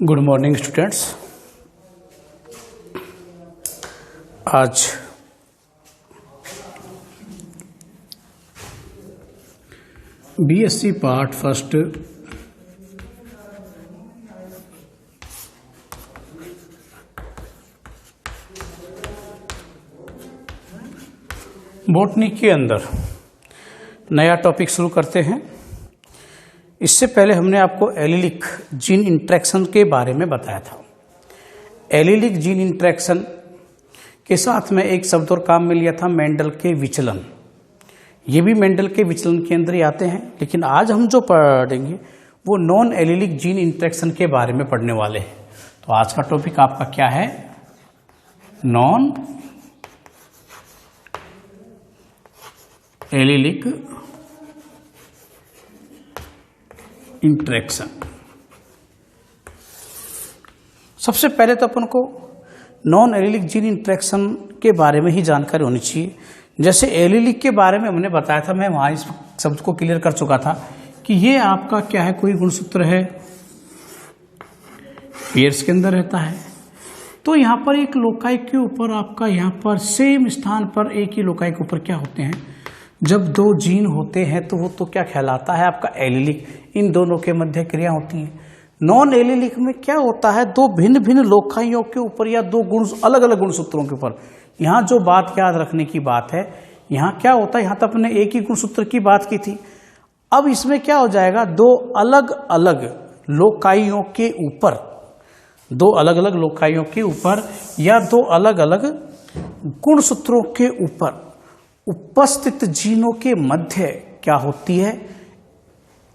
Good morning students. आज BSc part first botany के अंदर नया टॉपिक शुरू करते हैं। इससे पहले हमने आपको एलिलिक जीन इंटरेक्शन के बारे में बताया था। एलिलिक जीन इंटरेक्शन के साथ में एक शब्द और काम में लिया था, मेंडल के विचलन। ये भी मेंडल के विचलन के अंदर ही आते हैं, लेकिन आज हम जो पढ़ेंगे वो नॉन एलिलिक जीन इंटरेक्शन के बारे में पढ़ने वाले हैं। तो आज का टॉपिक आपका क्या है? Non allylic interaction. सबसे पहले तो अपन को नॉन एलिलिक जीन इंटरेक्शन के बारे में ही जानकारी होनी चाहिए। जैसे एलिलिक के बारे में हमने बताया था, मैं वहां इस शब्द को क्लियर कर चुका था कि ये आपका क्या है, कोई गुणसूत्र है, पेयर्स के अंदर रहता है। तो यहाँ पर एक लोकाई के ऊपर आपका यहाँ पर सेम स्थान पर एक ही लोकाई के ऊपर क्या होते हैं, जब दो जीन होते हैं तो वो तो क्या कहलाता है आपका एलिलिक। इन दोनों के मध्य क्रिया होती है। नॉन एलिलिक में क्या होता है, दो भिन्न भिन्न लोकाइयों के ऊपर या दो गुण अलग अलग गुणसूत्रों के ऊपर। यहाँ जो बात याद रखने की बात है, यहाँ क्या होता है, यहाँ तो अपने एक ही गुणसूत्र की बात की थी। अब इसमें क्या हो जाएगा, दो अलग अलग लोकाइयों के ऊपर, दो अलग अलग लोकाइयों के ऊपर या दो अलग अलग गुणसूत्रों के ऊपर उपस्थित जीनों के मध्य क्या होती है,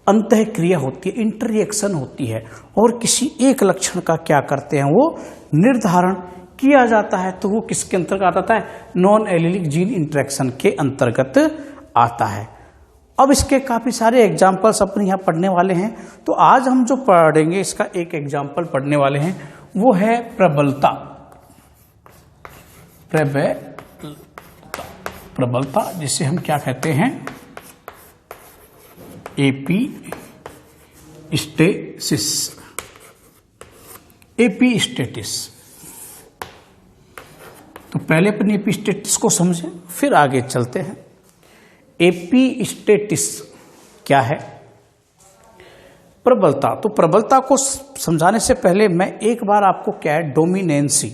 अंतः क्रिया होती है, इंटररिएक्शन होती है। और किसी एक लक्षण का क्या करते हैं, वो निर्धारण किया जाता है। तो वो किसके अंतर्गत आता है? नॉन एलिलिक जीन इंटरेक्शन के अंतर्गत आता है। अब इसके काफी सारे एग्जाम्पल्स अपने यहाँ पढ़ने वाले हैं। तो आज हम जो पढ़ेंगे इसका एक एग्जाम्पल पढ़ने वाले हैं, वो है प्रबलता। प्रबलता जिसे हम क्या कहते हैं, एपिस्टेसिस। एपिस्टेटिस। तो पहले अपने एपिस्टेटिस को समझें, फिर आगे चलते हैं। एपिस्टेटिस क्या है? प्रबलता। तो प्रबलता को समझाने से पहले मैं एक बार आपको क्या है, डोमिनेंसी,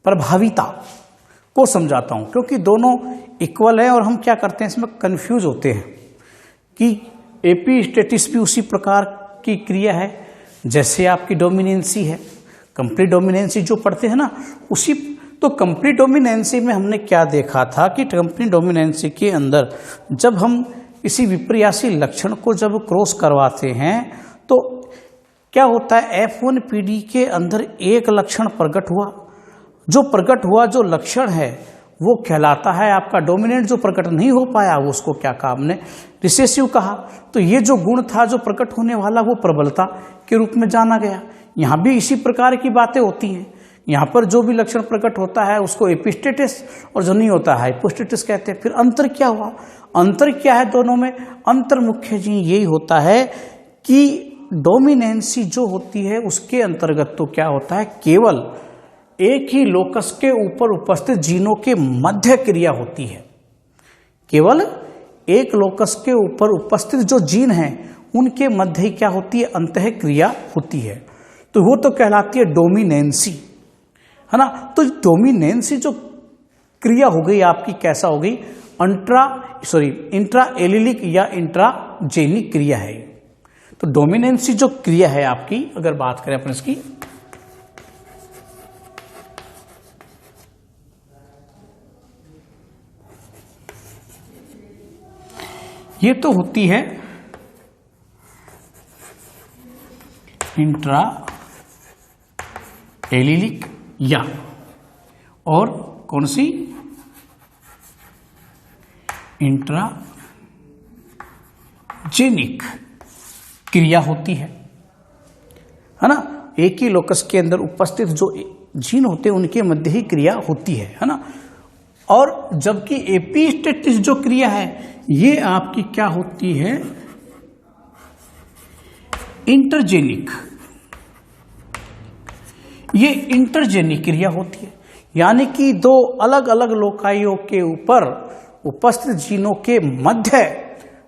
प्रभाविता को समझाता हूं, क्योंकि दोनों इक्वल है और हम क्या करते हैं इसमें कंफ्यूज होते हैं कि एपिस्टेटिस भी उसी प्रकार की क्रिया है जैसे आपकी डोमिनेंसी है। कंप्लीट डोमिनेंसी जो पढ़ते हैं ना, उसी। तो कंप्लीट डोमिनेंसी में हमने क्या देखा था कि कंप्लीट डोमिनेंसी के अंदर जब हम किसी विपर्यासी लक्षण को जब क्रॉस करवाते हैं तो क्या होता है, F1PD के अंदर एक लक्षण प्रकट हुआ। जो प्रकट हुआ जो लक्षण है वो कहलाता है आपका डोमिनेंट। जो प्रकट नहीं हो पाया वो उसको क्या कहा हमने, रिसेसिव कहा। तो ये जो गुण था जो प्रकट होने वाला वो प्रबलता के रूप में जाना गया। यहाँ भी इसी प्रकार की बातें होती हैं। यहाँ पर जो भी लक्षण प्रकट होता है उसको एपिस्टेटिस, और जो नहीं होता है हाइपोस्टेटिस कहते हैं। फिर अंतर क्या हुआ, अंतर क्या है दोनों में? अंतर मुख्य जी यही होता है कि डोमिनेंसी जो होती है उसके अंतर्गत तो क्या होता है, केवल एक ही लोकस के ऊपर उपस्थित जीनों के मध्य क्रिया होती है। केवल एक लोकस के ऊपर उपस्थित जो जीन हैं उनके मध्य ही क्या होती है, अंतः क्रिया होती है। तो वो तो कहलाती है डोमिनेंसी, है ना। तो डोमिनेंसी जो क्रिया हो गई आपकी, कैसा हो गई, इंट्रा एलिलिक या इंट्राजेनिक क्रिया है। तो डोमिनेंसी जो क्रिया है आपकी, अगर बात करें अपन इसकी, ये तो होती है इंट्रा एलिलिक या, और कौन सी, इंट्राजेनिक क्रिया होती है ना। एक ही लोकस के अंदर उपस्थित जो जीन होते हैं उनके मध्य ही क्रिया होती है ना। और जबकि एपिस्टेटिस जो क्रिया है ये आपकी क्या होती है, इंटरजेनिक ये इंटरजेनी क्रिया होती है, यानी कि दो अलग अलग लोकाइयों के ऊपर उपस्थित जीनों के मध्य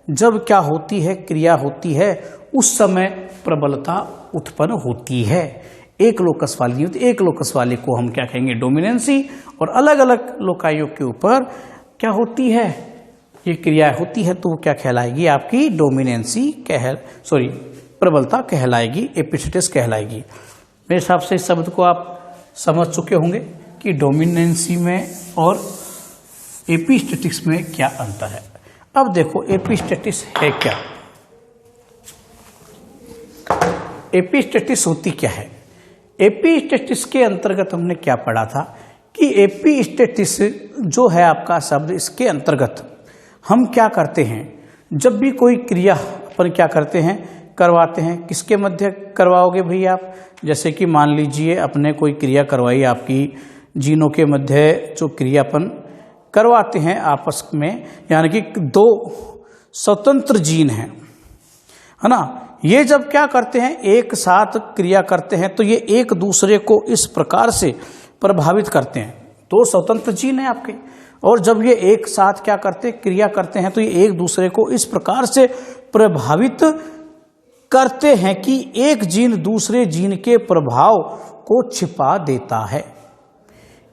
जब क्या होती है, क्रिया होती है, उस समय प्रबलता उत्पन्न होती है। एक लोकस वाली नहीं होती, एक लोकस वाले को हम क्या कहेंगे, डोमिनेंसी, और अलग अलग लोकाइयों के ऊपर क्या होती है, ये क्रिया होती है, तो वो क्या कहलाएगी, आपकी डोमिनेंसी प्रबलता कहलाएगी, एपिस्टेटिस कहलाएगी। मेरे हिसाब से इस शब्द को आप समझ चुके होंगे कि डोमिनेंसी में और एपिस्टेटिक्स में क्या अंतर है। अब देखो एपिस्टेटिस है क्या। एपिस्टेटिस होती क्या है। एपिस्टेटिस के अंतर्गत हमने क्या पढ़ा था कि एपिस्टेटिस जो है आपका शब्द, इसके अंतर्गत हम क्या करते हैं, जब भी कोई क्रिया अपन क्या करते हैं, करवाते हैं। किसके मध्य करवाओगे भैया आप, जैसे कि मान लीजिए अपने कोई क्रिया करवाई आपकी जीनों के मध्य, जो क्रियापन करवाते हैं आपस में, यानी कि दो स्वतंत्र जीन हैं, है ना। ये जब क्या करते हैं, एक साथ क्रिया करते हैं, तो ये एक दूसरे को इस प्रकार से प्रभावित करते हैं। दो स्वतंत्र जीन हैं आपके, और जब ये एक साथ क्या करते, क्रिया करते हैं, तो ये एक दूसरे को इस प्रकार से प्रभावित करते हैं कि एक जीन दूसरे जीन के प्रभाव को छिपा देता है।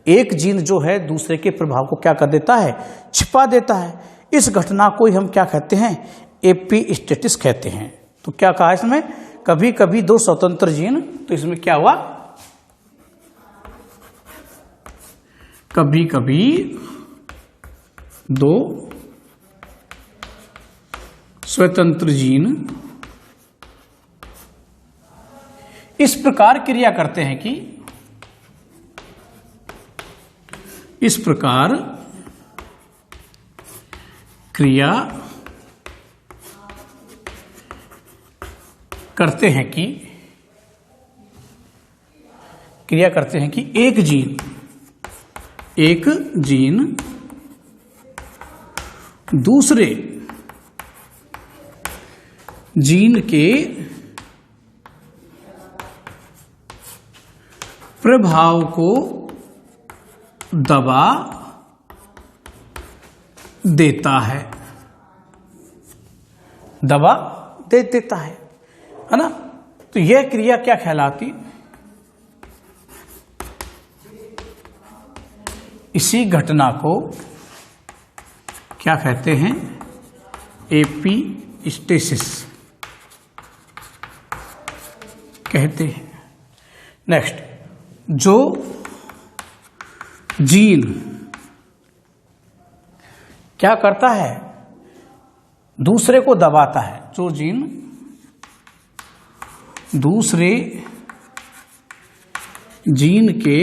एक जीन जो है दूसरे के प्रभाव को क्या कर देता है, छिपा देता है। इस घटना को ही हम क्या कहते हैं, एपिस्टेटिस कहते हैं। तो क्या कहा इसमें, कभी कभी दो स्वतंत्र जीन, तो इसमें क्या हुआ, कभी कभी दो स्वतंत्र जीन इस प्रकार क्रिया करते हैं कि इस प्रकार क्रिया करते हैं कि एक जीन दूसरे जीन के प्रभाव को दबा देता है, दबा दे देता है ना। तो यह क्रिया क्या कहलाती, इसी घटना को क्या कहते हैं, एपिस्टेसिस कहते हैं। नेक्स्ट, जो जीन क्या करता है, दूसरे को दबाता है, जो जीन दूसरे जीन के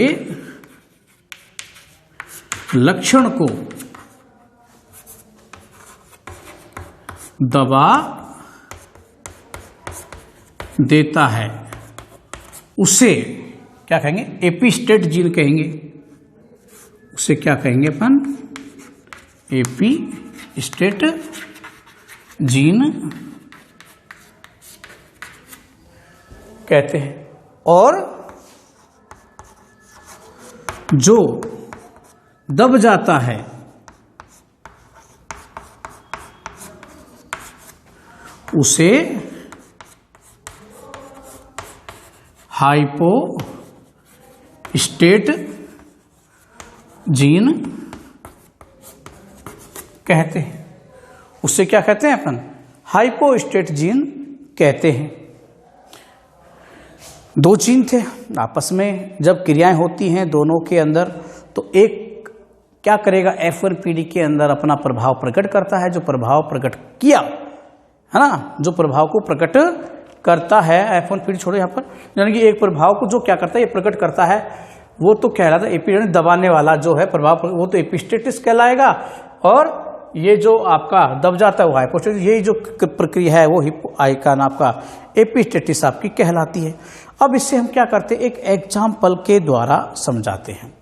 लक्षण को दबा देता है, उसे क्या कहेंगे, एपिस्टेट जीन कहेंगे। उसे क्या कहेंगे अपन, एपिस्टेट जीन कहते हैं। और जो दब जाता है उसे हाइपोस्टेट जीन कहते हैं। उससे क्या कहते हैं अपन, हाइपोस्टेट जीन कहते हैं। दो जीन थे आपस में, जब क्रियाएं होती हैं दोनों के अंदर, तो एक क्या करेगा, F1PD के अंदर अपना प्रभाव प्रकट करता है। जो प्रभाव प्रकट किया है ना, जो प्रभाव को प्रकट करता है, F1PD छोड़ो यहाँ पर, यानी कि एक प्रभाव को जो क्या करता है, ये प्रकट करता है, वो तो कहलाता है एपिस्टेटिस, दबाने वाला जो है प्रभाव, वो तो एपिस्टेटिस कहलाएगा। और ये जो आपका दब जाता है वो हाइपोस्टेटिस, यही जो प्रक्रिया है वो आइकन आपका एपिस्टेटिस आपकी कहलाती है। अब इससे हम क्या करते हैं, एक एग्जाम्पल के द्वारा समझाते हैं।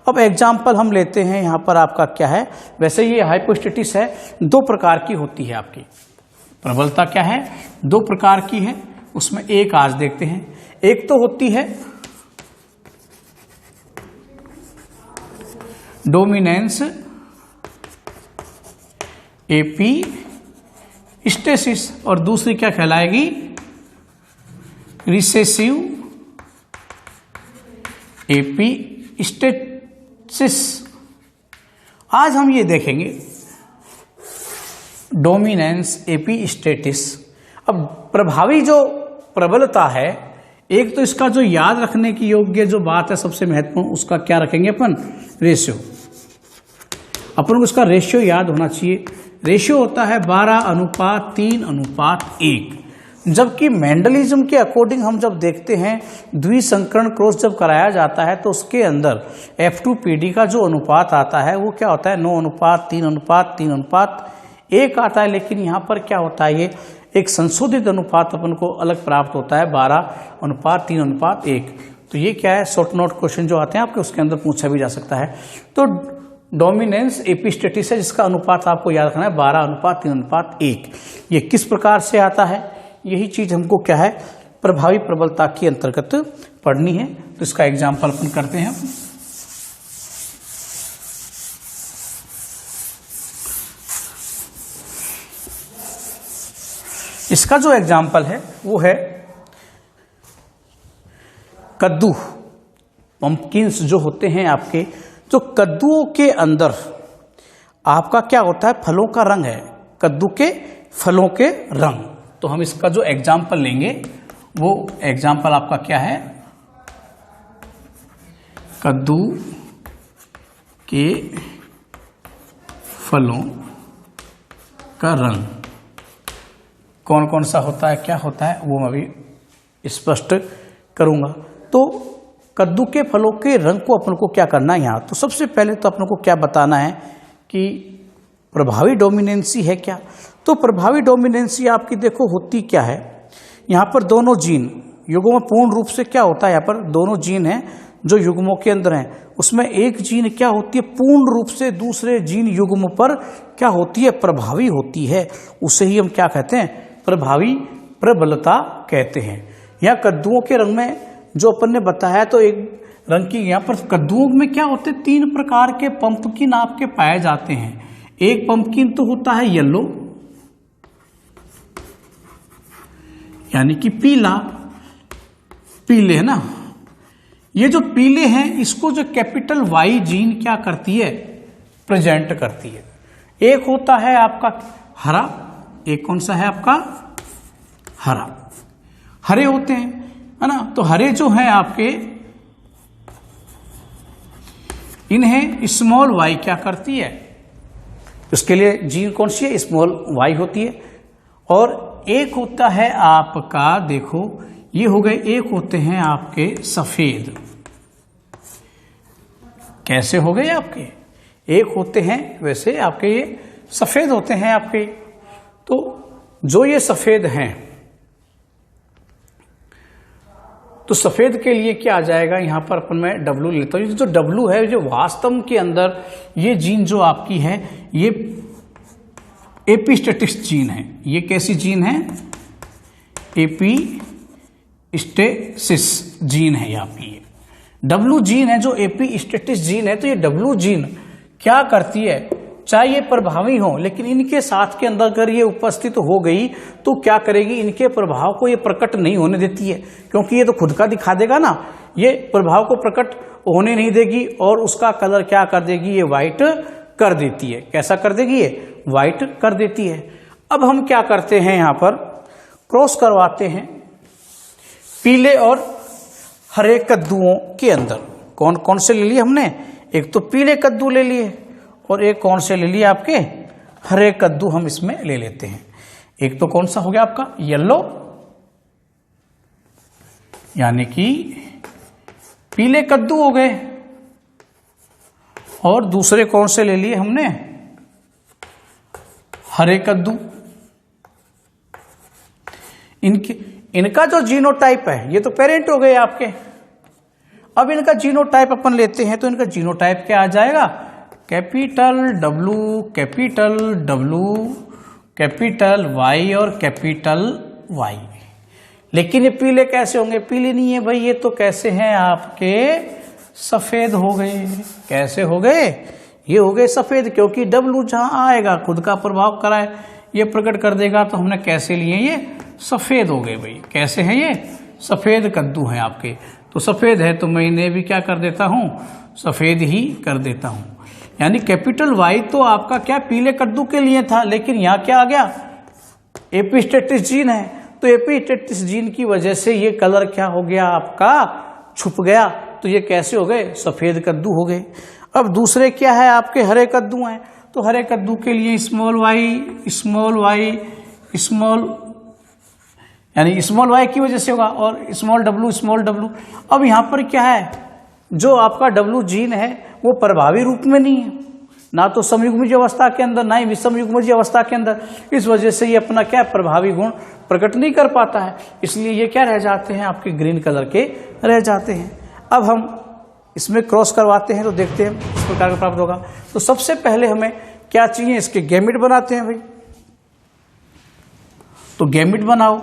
अब एग्जाम्पल हम लेते हैं, यहाँ पर आपका क्या है, वैसे ये हाइपोस्टेटिस है, दो प्रकार की होती है आपकी प्रबलता, क्या है, दो प्रकार की है। उसमें एक आज देखते हैं। एक तो होती है डोमिनेंस एपी स्टेसिस, और दूसरी क्या कहलाएगी, रिसेसिव एपी स्टेसिस। आज हम ये देखेंगे डोमिनेंस एपी स्टेटिस। अब प्रभावी जो प्रबलता है, एक तो इसका जो याद रखने की योग्य जो बात है सबसे महत्वपूर्ण, उसका क्या रखेंगे अपन, रेशियो। अपन को इसका रेशियो याद होना चाहिए। रेशियो होता है 12:3:1। जबकि मेंडलिज्म के अकॉर्डिंग हम जब देखते हैं द्विसंकरण क्रॉस जब कराया जाता है तो उसके अंदर F2PD का जो अनुपात आता है वो क्या होता है, 9:3:3:1 आता है। लेकिन यहाँ पर क्या होता है, ये एक संशोधित अनुपात अपन को अलग प्राप्त होता है 12:3:1। तो ये क्या है, शॉर्ट नोट क्वेश्चन जो आते हैं आपके उसके अंदर पूछा भी जा सकता है। तो डोमिनेंस एपी स्टेटिस है जिसका अनुपात आपको याद रखना है 12:3:1। ये किस प्रकार से आता है, यही चीज हमको क्या है, प्रभावी प्रबलता के अंतर्गत पढ़नी है। तो इसका एग्जाम्पल अपन करते हैं। इसका जो एग्जाम्पल है वो है कद्दू, पंपकिन्स जो होते हैं आपके, जो कद्दुओं के अंदर आपका क्या होता है, फलों का रंग है, कद्दू के फलों के रंग। तो हम इसका जो एग्जाम्पल लेंगे वो एग्जाम्पल आपका क्या है, कद्दू के फलों का रंग कौन कौन सा होता है, क्या होता है, वो मैं अभी स्पष्ट करूंगा। तो कद्दू के फलों के रंग को अपन को क्या करना है यहाँ, तो सबसे पहले तो अपन को क्या बताना है कि प्रभावी डोमिनेंसी है क्या। तो प्रभावी डोमिनेंसी आपकी देखो होती क्या है, यहाँ पर दोनों जीन युग्म पूर्ण रूप से क्या होता है, यहाँ पर दोनों जीन हैं जो युग्मों के अंदर हैं, उसमें एक जीन क्या होती है, पूर्ण रूप से दूसरे जीन युग्म पर क्या होती है, प्रभावी होती है। उसे ही हम क्या कहते हैं, प्रभावी प्रबलता कहते हैं। यहाँ कद्दुओं के रंग में जो अपन ने बताया, तो एक रंग की यहाँ पर कद्दुओं में क्या होते हैं, 3 प्रकार के पंपकिन आपके पाए जाते हैं। एक पंपकिन तो होता है येलो, यानी कि पीला, पीले है ना, ये जो पीले हैं इसको जो कैपिटल वाई जीन क्या करती है, प्रेजेंट करती है। एक होता है आपका हरा, एक कौन सा है आपका, हरा, हरे होते हैं है ना। तो हरे जो हैं आपके, इन्हें स्मॉल वाई क्या करती है, उसके लिए जीन कौन सी है, स्मॉल वाई होती है। और एक होता है आपका, देखो ये हो गए, एक होते हैं आपके सफेद, कैसे हो गए आपके, एक होते हैं वैसे आपके ये सफेद होते हैं आपके। तो जो ये सफेद हैं, तो सफेद के लिए क्या आ जाएगा, यहां पर अपन मैं W लेता हूं। जो W है, जो वास्तव के अंदर ये जीन जो आपकी है, ये एपिस्टेटिस जीन है। ये कैसी जीन है, एपिस्टेसिस जीन है यहाँ पे। ये W जीन है जो एपिस्टेटिस जीन है। तो ये W जीन क्या करती है, चाहे ये प्रभावी हो, लेकिन इनके साथ के अंदर अगर ये उपस्थित हो गई तो क्या करेगी, इनके प्रभाव को ये प्रकट नहीं होने देती है, क्योंकि ये तो खुद का दिखा देगा ना, ये प्रभाव को प्रकट होने नहीं देगी और उसका कलर क्या कर देगी, ये व्हाइट कर देती है। कैसा कर देगी, ये व्हाइट कर देती है। अब हम क्या करते हैं, यहां पर क्रॉस करवाते हैं पीले और हरे कद्दुओं के अंदर। कौन कौन से ले लिए हमने, एक तो पीले कद्दू ले लिए और एक कौन से ले लिए आपके, हरे कद्दू हम इसमें ले लेते हैं। एक तो कौन सा हो गया आपका येलो, यानी कि पीले कद्दू हो गए, और दूसरे कौन से ले लिए हमने, हरे कद्दू। इनका जो जीनोटाइप है, ये तो पेरेंट हो गए आपके। अब इनका जीनोटाइप अपन लेते हैं, तो इनका जीनोटाइप क्या आ जाएगा, capital W, capital W, capital Y और कैपिटल Y। लेकिन ये पीले कैसे होंगे, पीले नहीं है भाई, ये तो कैसे हैं आपके सफेद हो गए। कैसे हो गए? ये हो गए सफेद, क्योंकि डब्लू जहां आएगा खुद का प्रभाव कराए ये प्रकट कर देगा। तो हमने कैसे लिए? ये सफेद हो गए भाई। कैसे हैं ये? सफेद कद्दू हैं आपके। तो सफेद है तो मैं इन्हें भी क्या कर देता हूं? सफेद ही कर देता हूं। यानी कैपिटल वाई तो आपका क्या पीले कद्दू के लिए था, लेकिन यहां क्या आ गया? एपिस्टेटिस जीन है, तो एपिस्टेटिस जीन की वजह से ये कलर क्या हो गया आपका? छुप गया। तो ये कैसे हो गए? सफेद कद्दू हो गए। अब दूसरे क्या है आपके? हरे कद्दू हैं। तो हरे कद्दू के लिए स्मॉल वाई यानी स्मॉल वाई की वजह से होगा, और स्मॉल डब्लू। अब यहां पर क्या है? जो आपका डब्लू जीन है वो प्रभावी रूप में नहीं है, ना तो समयुग्मज अवस्था के अंदर, ना ही विषमयुग्मज अवस्था के अंदर। इस वजह से ये अपना क्या प्रभावी गुण प्रकट नहीं कर पाता है, इसलिए ये क्या रह जाते हैं? आपके ग्रीन कलर के रह जाते हैं। अब हम इसमें क्रॉस करवाते हैं तो देखते हैं इस प्रकार का प्राप्त होगा। तो सबसे पहले हमें क्या चाहिए? इसके गैमेट बनाते हैं भाई। तो गैमेट बनाओ।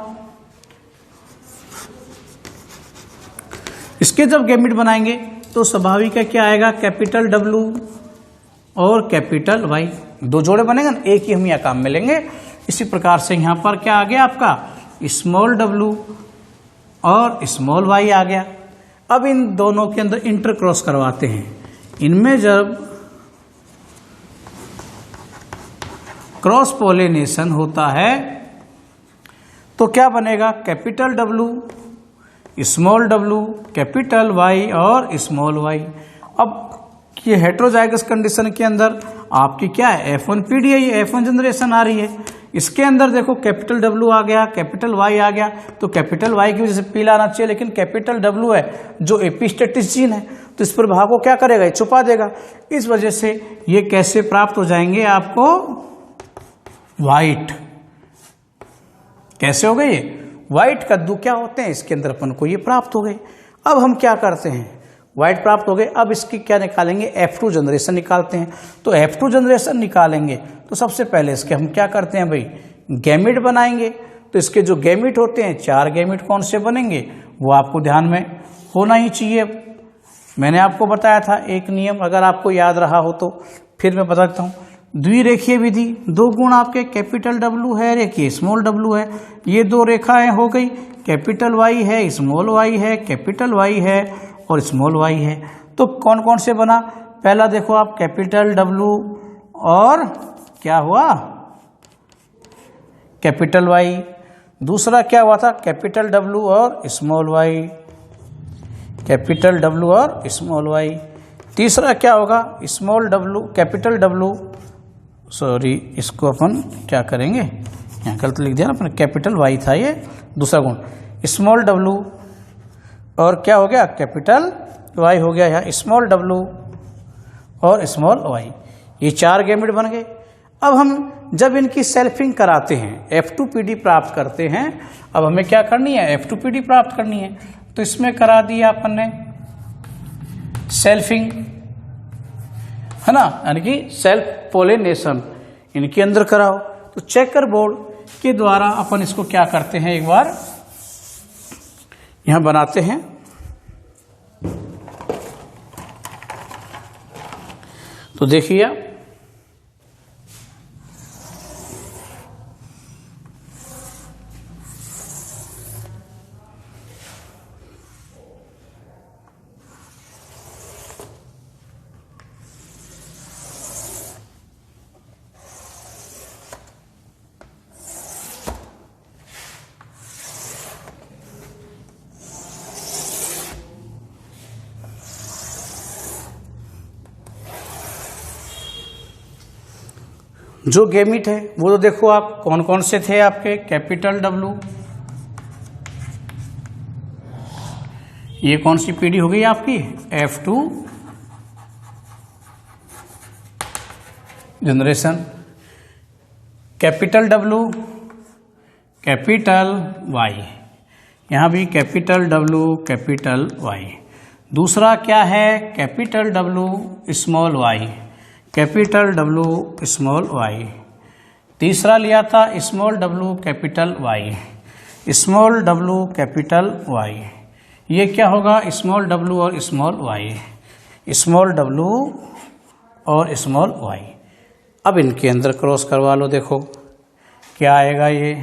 इसके जब गैमेट बनाएंगे तो स्वाभाविक है क्या आएगा? कैपिटल डब्लू और कैपिटल वाई, दो जोड़े बनेंगे ना, एक ही हम यहाँ काम में लेंगे। इसी प्रकार से यहाँ पर क्या आ गया आपका? स्मॉल डब्लू और स्मॉल वाई आ गया। अब इन दोनों के अंदर इंटर क्रॉस करवाते हैं। इनमें जब क्रॉस पोलिनेशन होता है तो क्या बनेगा? Capital W, small W, capital Y और स्मॉल वाई। अब ये हेट्रोजाइगस कंडीशन के अंदर आपकी क्या है? F1PD है, ये F1 जनरेशन आ रही है। इसके अंदर देखो कैपिटल डब्लू आ गया, कैपिटल वाई आ गया, तो कैपिटल वाई की वजह से पीला आना चाहिए, लेकिन कैपिटल डब्लू है जो एपिस्टेटिस जीन है, तो इस प्रभाव को क्या करेगा? छुपा देगा। इस वजह से ये कैसे प्राप्त हो जाएंगे आपको? व्हाइट। कैसे हो गए ये? व्हाइट कद्दू क्या होते हैं? इसके अंदर अपन को ये प्राप्त हो गए। अब हम क्या करते हैं? व्हाइट प्राप्त हो गए। अब इसकी क्या निकालेंगे? F2 जनरेशन निकालते हैं। तो F2 जनरेशन निकालेंगे तो सबसे पहले इसके हम क्या करते हैं भाई? गैमेट बनाएंगे। तो इसके जो गैमेट होते हैं, 4 गैमेट कौन से बनेंगे वो आपको ध्यान में होना ही चाहिए। मैंने आपको बताया था एक नियम, अगर आपको याद रहा हो तो फिर मैं बताता हूँ। द्विरेखीय विधि, 2 गुण आपके कैपिटल डब्लू है, रेखीय स्मॉल डब्लू है। ये 2 रेखाएं हो गई, कैपिटल वाई है, स्मॉल वाई है, कैपिटल वाई है और स्मॉल वाई है। तो कौन कौन से बना? पहला देखो आप, कैपिटल डब्लू और क्या हुआ? Capital Y. दूसरा क्या हुआ था? कैपिटल डब्लू और स्मॉल वाई, कैपिटल डब्लू और स्मॉल वाई। तीसरा क्या होगा? Small W, capital W, sorry इसको अपन क्या करेंगे, यहाँ गलत लिख दिया ना अपन, कैपिटल वाई था ये दूसरा गुण, स्मॉल डब्लू और क्या हो गया? कैपिटल वाई हो गया, यहाँ स्मॉल डब्लू और स्मॉल वाई। ये 4 गैमेट बन गए। अब हम जब इनकी सेल्फिंग कराते हैं, F2PD प्राप्त करते हैं। अब हमें क्या करनी है? F2PD प्राप्त करनी है। तो इसमें करा दिया अपन ने सेल्फिंग, है ना, यानी कि सेल्फ पोलिनेशन इनके अंदर कराओ। तो चेकर बोर्ड के द्वारा अपन इसको क्या करते हैं? एक बार यहां बनाते हैं। तो देखिए जो गैमेट है वो तो देखो आप कौन कौन से थे आपके? कैपिटल डब्लू, ये कौन सी पीढ़ी हो गई आपकी? F2 generation. Capital W, capital Y, यहाँ भी कैपिटल डब्लू, कैपिटल वाई। दूसरा क्या है? Capital W, small Y, capital W, small Y. तीसरा लिया था small W, capital Y, small W, capital Y. ये क्या होगा? स्मॉल डब्लू और स्मॉल वाई। स्मॉल डब्लू और स्मॉल वाई। अब इनके अंदर क्रॉस करवा लो, देखो क्या आएगा ये,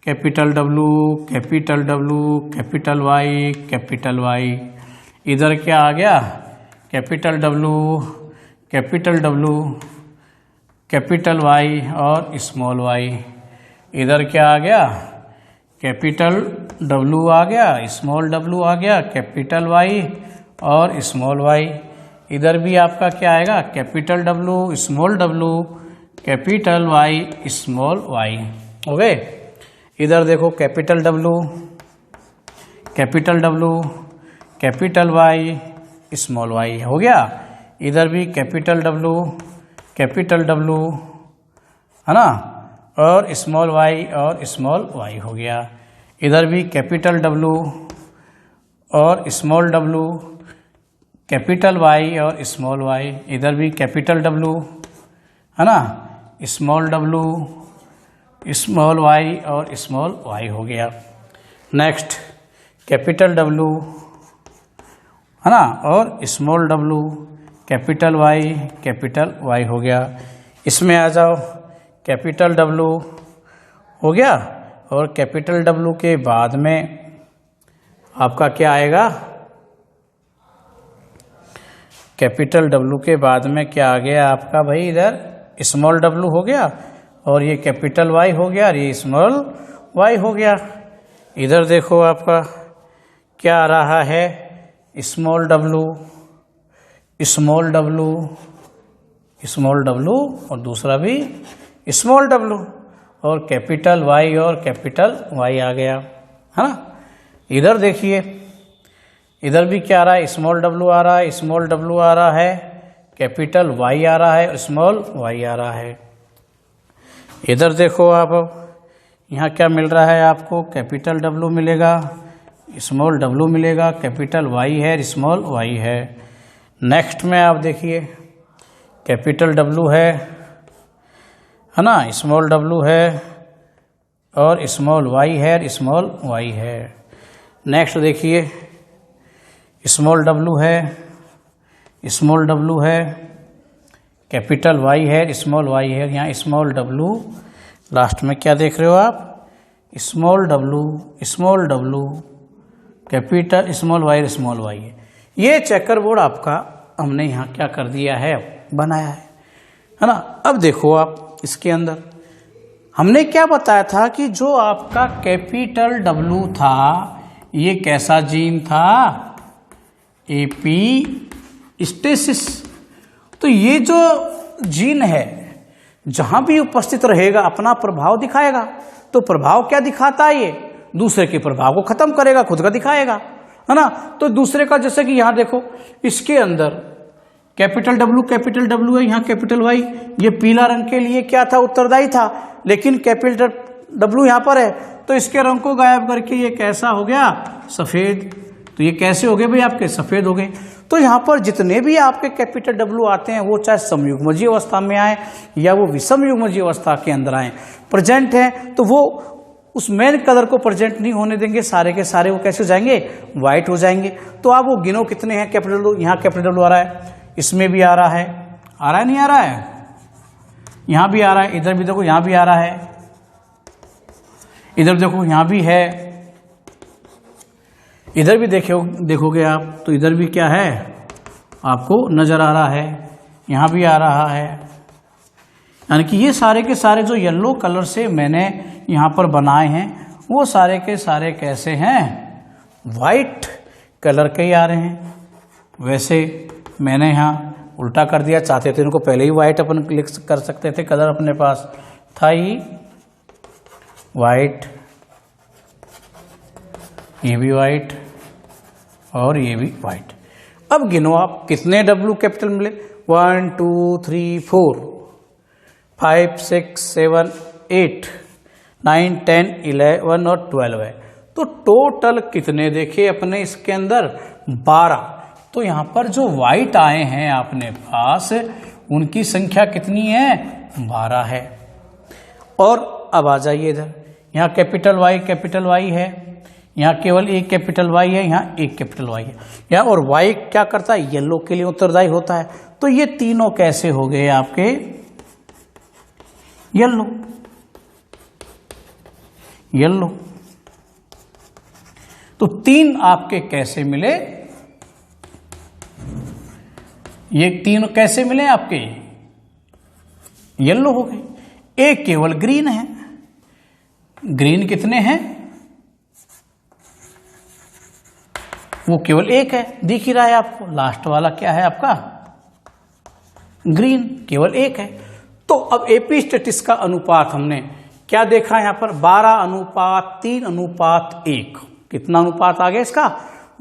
capital W capital W capital Y, इधर क्या आ गया, कैपिटल डब्लू कैपिटल वाई और स्मॉल वाई। इधर क्या आ गया, कैपिटल डब्लू आ गया, स्मॉल डब्लू आ गया, कैपिटल वाई और स्मॉल वाई। इधर भी आपका क्या आएगा, capital W capital Y small Y. Okay, इधर देखो capital W capital Y small Y हो गया। इधर भी कैपिटल डब्लू है ना, और स्मॉल वाई हो गया। इधर भी कैपिटल डब्लू और स्मॉल डब्लू, कैपिटल वाई और स्मॉल वाई। इधर भी कैपिटल डब्लू है ना, स्मॉल डब्लू स्मॉल वाई और स्मॉल वाई हो गया। नेक्स्ट कैपिटल डब्लू है ना, और स्मॉल डब्लू कैपिटल वाई हो गया। इसमें आ जाओ, कैपिटल डब्लू हो गया, और कैपिटल डब्लू के बाद में आपका क्या आएगा, कैपिटल डब्लू के बाद में क्या आ गया आपका भाई, इधर स्मॉल डब्लू हो गया, और ये कैपिटल वाई हो गया, और ये स्मॉल वाई हो गया। इधर देखो आपका क्या आ रहा है, स्मॉल डब्लू और दूसरा भी स्मॉल डब्लू, और कैपिटल वाई आ गया, है ना। इधर देखिए, इधर भी क्या आ रहा है, स्मॉल डब्लू आ रहा है, कैपिटल वाई आ रहा है, स्मॉल वाई आ रहा है। इधर देखो आप, यहाँ क्या मिल रहा है आपको, कैपिटल डब्लू मिलेगा, स्मॉल डब्लू मिलेगा, कैपिटल वाई है, स्मॉल वाई है। नेक्स्ट में आप देखिए, कैपिटल डब्लू है ना, स्मॉल डब्लू है, और स्मॉल वाई है। नेक्स्ट देखिए, स्मॉल डब्लू है, कैपिटल वाई है, स्मॉल वाई है। यहाँ स्मॉल डब्लू, लास्ट में क्या देख रहे हो आप, small W capital small Y है। ये चेकर बोर्ड आपका हमने यहाँ क्या कर दिया है, बनाया है ना। अब देखो आप, इसके अंदर हमने क्या बताया था कि जो आपका कैपिटल डब्लू था, ये कैसा जीन था, एपीस्टेसिस। तो ये जो जीन है जहां भी उपस्थित रहेगा अपना प्रभाव दिखाएगा। तो प्रभाव क्या दिखाता है, ये दूसरे के प्रभाव को खत्म करेगा, खुद का दिखाएगा, है ना। तो दूसरे का, जैसे कि यहां देखो, इसके अंदर कैपिटल डब्लू है, यहाँ कैपिटल वाई, ये पीला रंग के लिए क्या था, उत्तरदायी था, लेकिन कैपिटल डब्लू यहाँ पर है, तो इसके रंग को गायब करके ये कैसा हो गया, सफेद। तो ये कैसे हो गए भाई, आपके सफेद हो गए। तो यहाँ पर जितने भी आपके कैपिटल डब्लू आते हैं, वो चाहे समयुग्मजीय अवस्था में आए या वो विषम युग्मजीय अवस्था के अंदर आए, प्रेजेंट हैं, तो वो उस मेन कलर को प्रेजेंट नहीं होने देंगे, सारे के सारे वो कैसे हो जाएंगे, व्हाइट हो जाएंगे। तो आप वो गिनो कितने हैं कैपिटल डब्लू। यहाँ कैपिटल डब्लू आ रहा है, इसमें भी आ रहा है, नहीं आ रहा है, यहाँ भी आ रहा है, इधर भी देखो यहाँ भी आ रहा है, इधर देखो यहाँ भी है, इधर भी देखोगे आप तो इधर भी क्या है, आपको नजर आ रहा है, यहाँ भी आ रहा है। यानी कि ये सारे के सारे जो येलो कलर से मैंने यहाँ पर बनाए हैं, वो सारे के सारे कैसे हैं, वाइट कलर के ही आ रहे हैं। वैसे मैंने यहाँ उल्टा कर दिया, चाहते थे इनको पहले ही वाइट अपन क्लिक कर सकते थे, कलर अपने पास था ही वाइट, ये भी वाइट और ये भी वाइट। अब गिनो आप कितने डब्लू कैपिटल मिले, 1 2 3 4 5 6 7 8 9 10 11 और 12 है। तो टोटल कितने देखे अपने इसके अंदर, 12। तो यहाँ पर जो वाइट आए हैं अपने पास, उनकी संख्या कितनी है, 12 है। और अब आ जाइए इधर, यहाँ कैपिटल वाई है, यहाँ केवल एक कैपिटल वाई है, यहाँ एक कैपिटल वाई है, यहाँ और वाई क्या करता है, येलो के लिए उत्तरदायी होता है। तो ये तीनों कैसे हो गए आपके येलो, येलो। तो तीन आपके कैसे मिले, ये तीनों कैसे मिले आपके, येलो हो गए। एक केवल ग्रीन है, ग्रीन कितने हैं, वो केवल एक है, दिख ही रहा है आपको, लास्ट वाला क्या है आपका ग्रीन, केवल एक है। तो अब एपिस्टेटिस का अनुपात हमने क्या देखा यहां पर, 12:3:1। कितना अनुपात आ गया इसका,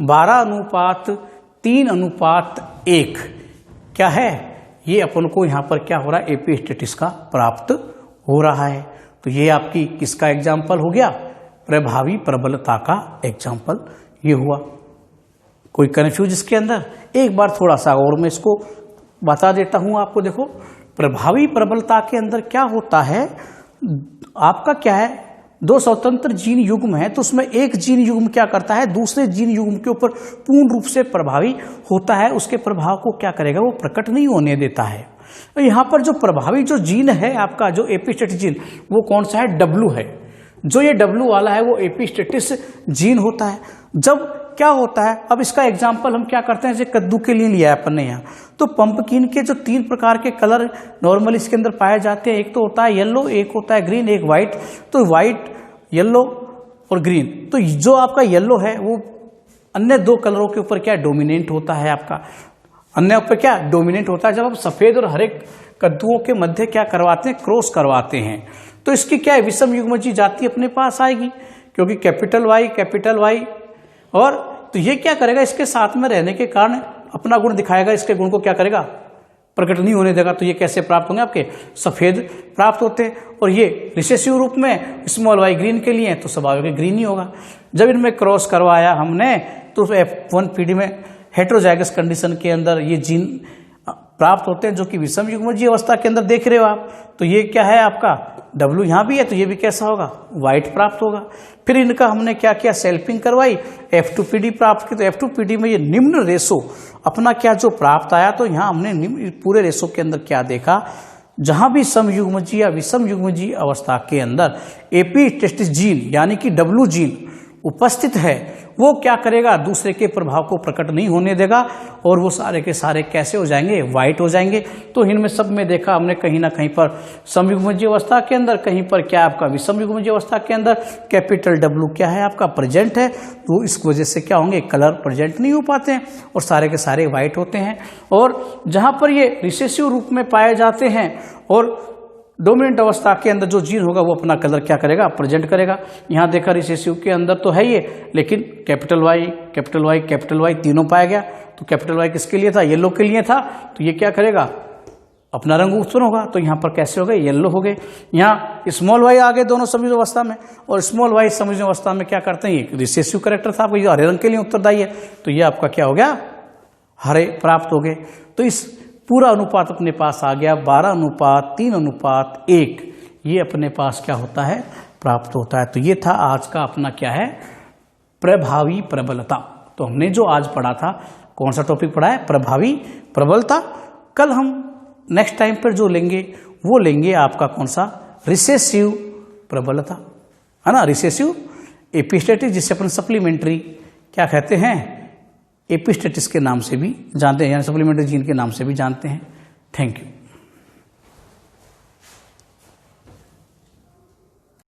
12:3:1 क्या है, ये अपन को यहां पर क्या हो रहा है, एपिस्टेटिस का प्राप्त हो रहा है। तो ये आपकी किसका एग्जाम्पल हो गया, प्रभावी प्रबलता का एग्जाम्पल ये हुआ। कोई कंफ्यूज इसके अंदर, एक बार थोड़ा सा और मैं इसको बता देता हूं आपको। देखो प्रभावी प्रबलता के अंदर क्या होता है, आपका क्या है, दो स्वतंत्र जीन युग्म है, तो उसमें एक जीन युग्म क्या करता है, दूसरे जीन युग्म के ऊपर पूर्ण रूप से प्रभावी होता है, उसके प्रभाव को क्या करेगा, वो प्रकट नहीं होने देता है। तो यहाँ पर जो प्रभावी जो जीन है आपका, जो एपिस्टेटिस जीन, वो कौन सा है, W है। जो ये W वाला है वो एपिस्टेटिस जीन होता है। जब क्या होता है, अब इसका एग्जाम्पल हम क्या करते हैं, जैसे कद्दू के लिए लिया है अपन ने यहाँ, तो पंपकिन के जो 3 प्रकार के कलर नॉर्मली इसके अंदर पाए जाते हैं, एक तो होता है येलो, एक होता है ग्रीन, एक व्हाइट। तो व्हाइट, येलो और ग्रीन, तो जो आपका येलो है वो अन्य 2 कलरों के ऊपर क्या डोमिनेंट होता है, आपका अन्य ऊपर क्या डोमिनेंट होता है। जब आप सफेद और हरे कद्दुओं के मध्य क्या करवाते हैं, क्रॉस करवाते हैं, तो इसकी क्या है, विषम युग्मजीय जाति अपने पास आएगी, क्योंकि कैपिटल वाई और तो ये क्या करेगा, इसके साथ में रहने के कारण अपना गुण दिखाएगा, इसके गुण को क्या करेगा, प्रकट नहीं होने देगा। तो ये कैसे प्राप्त होंगे, आपके सफेद प्राप्त होते हैं। और ये रिसेसिव रूप में स्मॉल वाई ग्रीन के लिए है, तो स्वाभाविक ग्रीन ही होगा। जब इनमें क्रॉस करवाया हमने, तो F1 पीढ़ी में हेट्रोजाइगस कंडीशन के अंदर ये जीन प्राप्त होते हैं, जो कि विषम युग्मजीय अवस्था के अंदर देख रहे हो आप। तो ये क्या है आपका W यहाँ भी है, तो ये भी कैसा होगा, व्हाइट प्राप्त होगा। फिर इनका हमने क्या किया, सेल्फिंग करवाई, F2PD प्राप्त की। तो F2PD में ये निम्न रेशो अपना क्या जो प्राप्त आया, तो यहाँ हमने निम्न पूरे रेशो के अंदर क्या देखा, जहां भी समयुग्मजीय या विषम युग्मजीय अवस्था के अंदर एपिस्टेटिस जीन यानी कि W जीन उपस्थित है, वो क्या करेगा, दूसरे के प्रभाव को प्रकट नहीं होने देगा, और वो सारे के सारे कैसे हो जाएंगे, व्हाइट हो जाएंगे। तो इनमें सब में देखा हमने कहीं ना कहीं पर समयुग्मजीय अवस्था के अंदर, कहीं पर क्या आपका विषम युग्मजीय अवस्था के अंदर कैपिटल W क्या है आपका प्रेजेंट है, तो इस वजह से क्या होंगे, कलर प्रेजेंट नहीं हो पाते हैं और सारे के सारे व्हाइट होते हैं। और जहां पर ये रिसेसिव रूप में पाए जाते हैं और डोमिनेंट अवस्था के अंदर जो जीन होगा वो अपना कलर क्या करेगा, प्रेजेंट करेगा। यहाँ देखा रिसेसिव के अंदर तो है ये, लेकिन कैपिटल वाई तीनों पाया गया। तो कैपिटल वाई किसके लिए था, येलो के लिए था, तो ये क्या करेगा, अपना रंग उत्पन्न होगा। तो यहाँ पर कैसे हो गए, येलो हो गए। यहाँ स्मॉल वाई आ गए दोनों समयुज अवस्था में, और स्मॉल वाई समयुज अवस्था में क्या करते हैं, ये रिसेसिव कैरेक्टर था आपका, ये हरे रंग के लिए उत्तरदायी है, तो ये आपका क्या हो गया, हरे प्राप्त हो गए। तो इस पूरा अनुपात अपने पास आ गया 12:3:1, ये अपने पास क्या होता है, प्राप्त होता है। तो ये था आज का अपना क्या है, प्रभावी प्रबलता। तो हमने जो आज पढ़ा था, कौन सा टॉपिक पढ़ा है, प्रभावी प्रबलता। कल हम नेक्स्ट टाइम पर जो लेंगे वो लेंगे आपका कौन सा, रिसेसिव प्रबलता, है ना, रिसेसिव एपिस्टेटिस, जिसे अपन सप्लीमेंट्री क्या कहते हैं, एपिस्टेटिस के नाम से भी जानते हैं, यानी सप्लीमेंट्री जीन के नाम से भी जानते हैं। Thank you.